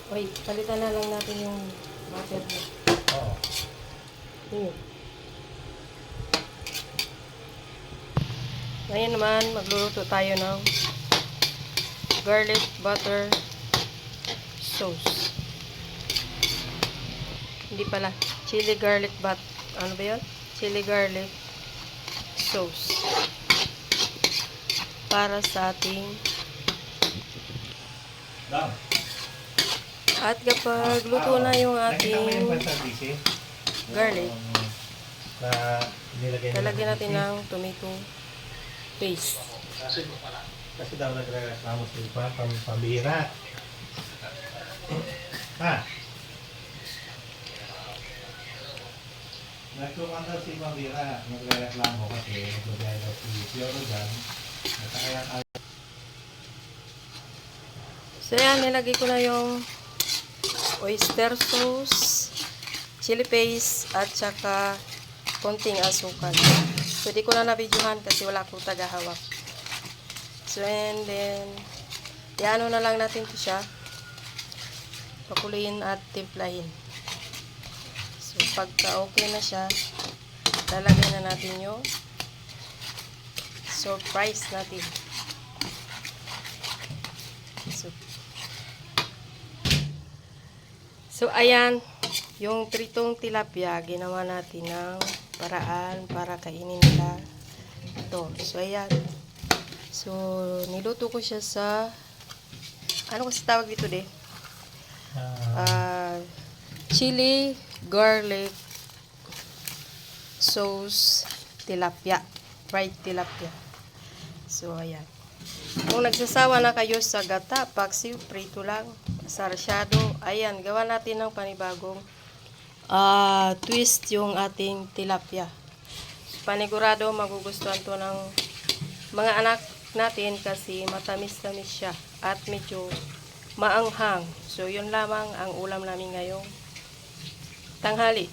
Wait, palitan na lang natin yung butter mo. Oo. Yun. Ngayon naman, magluluto tayo ng garlic butter sauce. Hindi pala. Chili garlic ano ba yun? Chili garlic sauce. Para sa ating Lang. at kapag luto na yung Nakita mo yung ating pasadisi? garlic, Na nilagay talagyan natin ng tomato paste. Kasi daw nagreklamo sila pambira. Ha? Nagtukan daw si pambira. Nagreklamo kasi naglagay daw si Fioro dyan. Kaya So yan, nilagay ko na yung oyster sauce, chili paste, at saka konting asukal. So di ko na nabidyohan kasi wala akong tagahawak. So and then, iano na lang natin ito siya. Pakuloyin at timplahin. So pagka okay na siya, lalagay na natin yung surprise natin. So ayan, yung tritong tilapia, ginawa natin ng paraan para kainin nila ito. So ayan. So niluto ko siya sa, ano kasi tawag dito chili garlic sauce tilapia, fried tilapia. So ayan. Kung nagsasawa na kayo sa gata, paksiw, prito lang, sarsyado, ayan, gawa natin ng panibagong twist yung ating tilapia. Panigurado magugustuhan to ng mga anak natin kasi matamis-tamis siya at medyo maanghang. So yun lamang ang ulam namin ngayong tanghali.